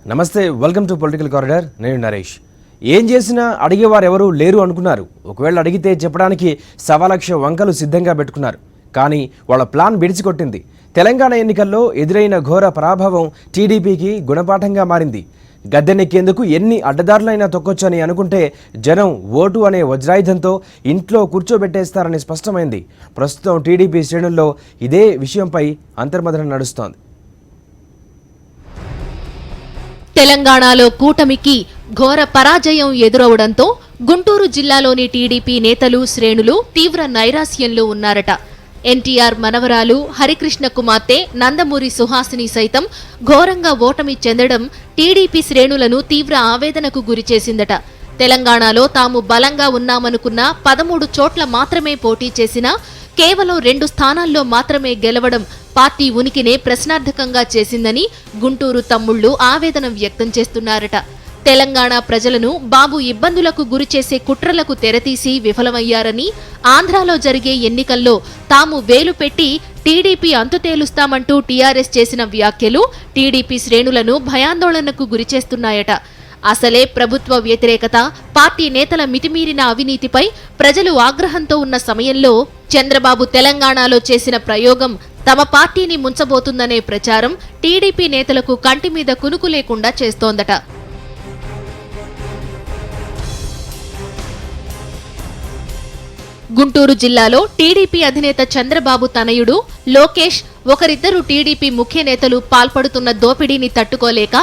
నమస్తే, welcome to political corridor. నేను నరేష్. ఏం చేసినా అడిగేవారెవరూ లేరు అనుకున్నారు. ఒకవేళ అడిగితే చెప్పడానికి 1,00,000 వంకలు సిద్ధంగా పెట్టుకున్నారు. కానీ వాళ్ళ ప్లాన్ బిడిచికొట్టింది. తెలంగాణ ఎన్నికల్లో ఎదురైన ఘోర పరాభవం టీడీపీకి గుణపాఠంగా మారింది. గద్దెనెక్కేందుకు ఎన్ని అడ్డదారులైనా తొక్కొచ్చని అనుకుంటే జనం ఓటు అనే వజ్రాయుధంతో ఇంట్లో కూర్చోబెట్టేస్తారని స్పష్టమైంది. ప్రస్తుతం టీడీపీ శ్రేణుల్లో ఇదే విషయంపై అంతర్మథనం నడుస్తోంది. తెలంగాణలో కూటమికి ఘోర పరాజయం ఎదురవడంతో గుంటూరు జిల్లాలోని టీడీపీ నేతలు శ్రేణులు తీవ్ర నైరాశ్యంలో ఉన్నారట. ఎన్టీఆర్ మనవరాలు హరికృష్ణ కుమార్తె నందమూరి సుహాసిని సైతం ఘోరంగా ఓటమి చెందడం టీడీపీ శ్రేణులను తీవ్ర ఆవేదనకు గురిచేసిందట. తెలంగాణలో తాము బలంగా ఉన్నామనుకున్న 13 చోట్ల మాత్రమే పోటీ చేసినా కేవలం 2 స్థానాల్లో మాత్రమే గెలవడం పార్టీ ఉనికినే ప్రశ్నార్థకంగా చేసిందని గుంటూరు తమ్ముళ్లు ఆవేదన వ్యక్తం చేస్తున్నారట. తెలంగాణ ప్రజలను బాబు ఇబ్బందులకు గురిచేసే కుట్రలకు తెరతీసి విఫలమయ్యారని, ఆంధ్రాలో జరిగే ఎన్నికల్లో తాము వేలు పెట్టి టీడీపీ అంతు తేలుస్తామంటూ టీఆర్ఎస్ చేసిన వ్యాఖ్యలు టీడీపీ శ్రేణులను భయాందోళనకు గురిచేస్తున్నాయట. అసలే ప్రభుత్వ వ్యతిరేకత, పార్టీ నేతల మితిమీరిన అవినీతిపై ప్రజలు ఆగ్రహంతో ఉన్న సమయంలో చంద్రబాబు తెలంగాణలో చేసిన ప్రయోగం తమ పార్టీని ముంచబోతుందనే ప్రచారం టీడీపీ నేతలకు కంటి మీద కునుకు లేకుండా చేస్తోందట. గుంటూరు జిల్లాలో టీడీపీ అధినేత చంద్రబాబు తనయుడు లోకేష్ ఒకరిద్దరు టీడీపీ ముఖ్య నేతలు పాల్పడుతున్న దోపిడీని తట్టుకోలేక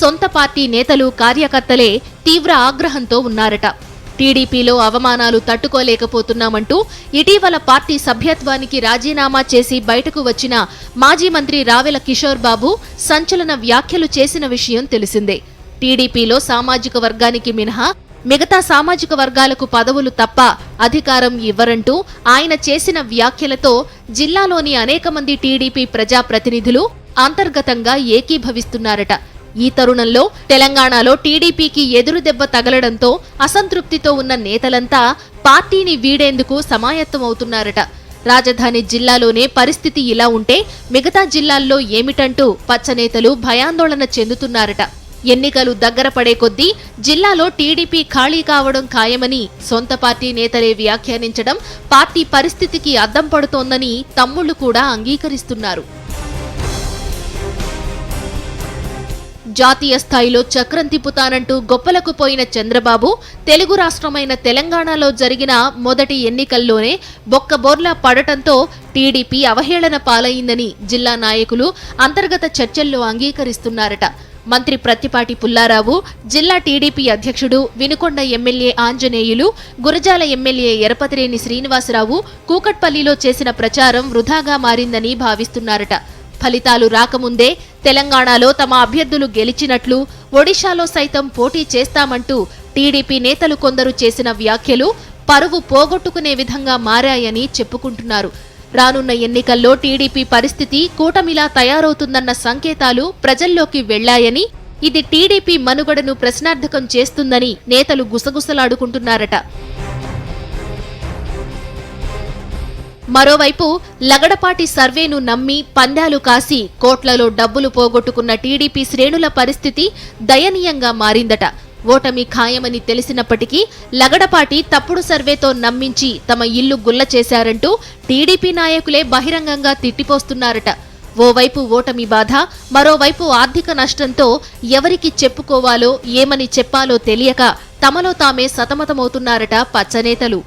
సొంత పార్టీ నేతలు, కార్యకర్తలే తీవ్ర ఆగ్రహంతో ఉన్నారట. టీడీపీలో అవమానాలు తట్టుకోలేకపోతున్నామంటూ ఇటీవల పార్టీ సభ్యత్వానికి రాజీనామా చేసి బయటకు వచ్చిన మాజీ మంత్రి రావెల కిషోర్ బాబు సంచలన వ్యాఖ్యలు చేసిన విషయం తెలిసిందే. టీడీపీలో సామాజిక వర్గానికి మినహా మిగతా సామాజిక వర్గాలకు పదవులు తప్ప అధికారం ఇవ్వరంటూ ఆయన చేసిన వ్యాఖ్యలతో జిల్లాలోని అనేక మంది టీడీపీ ప్రజాప్రతినిధులు అంతర్గతంగా ఏకీభవిస్తున్నారట. ఈ తరుణంలో తెలంగాణలో టీడీపీకి ఎదురుదెబ్బ తగలడంతో అసంతృప్తితో ఉన్న నేతలంతా పార్టీని వీడేందుకు సమాయత్తమవుతున్నారట. రాజధాని జిల్లాలోనే పరిస్థితి ఇలా ఉంటే మిగతా జిల్లాల్లో ఏమిటంటూ పచ్చనేతలు భయాందోళన చెందుతున్నారట. ఎన్నికలు దగ్గర పడే కొద్దీ జిల్లాలో టీడీపీ ఖాళీ కావడం ఖాయమని సొంత పార్టీ నేతలే వ్యాఖ్యానించడం పార్టీ పరిస్థితికి అద్దం పడుతోందని తమ్ముళ్లు కూడా అంగీకరిస్తున్నారు. జాతీయ స్థాయిలో చక్రం తిప్పుతానంటూ గొప్పలకు పోయిన చంద్రబాబు తెలుగు రాష్ట్రమైన తెలంగాణలో జరిగిన మొదటి ఎన్నికల్లోనే బొక్కబోర్లా పడటంతో టీడీపీ అవహేళన పాలైందని జిల్లా నాయకులు అంతర్గత చర్చల్లో అంగీకరిస్తున్నారట. మంత్రి ప్రత్తిపాటి పుల్లారావు, జిల్లా టీడీపీ అధ్యక్షుడు వినుకొండ ఎమ్మెల్యే ఆంజనేయులు, గురజాల ఎమ్మెల్యే ఎరపతిరేని శ్రీనివాసరావు కూకట్పల్లిలో చేసిన ప్రచారం వృధాగా మారిందని భావిస్తున్నారట. ఫలితాలు రాకముందే తెలంగాణలో తమ అభ్యర్థులు గెలిచినట్లు, ఒడిశాలో సైతం పోటీ చేస్తామంటూ టీడీపీ నేతలు కొందరు చేసిన వ్యాఖ్యలు పరువు పోగొట్టుకునే విధంగా మారాయని చెప్పుకుంటున్నారు. రానున్న ఎన్నికల్లో టీడీపీ పరిస్థితి కూటమిలా తయారవుతుందన్న సంకేతాలు ప్రజల్లోకి వెళ్లాయని, ఇది టీడీపీ మనుగడను ప్రశ్నార్థకం చేస్తుందని నేతలు గుసగుసలాడుకుంటున్నారట. మరోవైపు లగడపాటి సర్వేను నమ్మి పందాలు కాసి కోట్లలో డబ్బులు పోగొట్టుకున్న టీడీపీ శ్రేణుల పరిస్థితి దయనీయంగా మారిందట. ఓటమి ఖాయమని తెలిసినప్పటికీ లగడపాటి తప్పుడు సర్వేతో నమ్మించి తమ ఇల్లు గుల్ల చేశారంటూ టీడీపీ నాయకులే బహిరంగంగా తిట్టిపోస్తున్నారట. ఓవైపు ఓటమి బాధ, మరోవైపు ఆర్థిక నష్టంతో ఎవరికి చెప్పుకోవాలో, ఏమని చెప్పాలో తెలియక తమలో తామే సతమతమవుతున్నారట పచ్చనేతలు.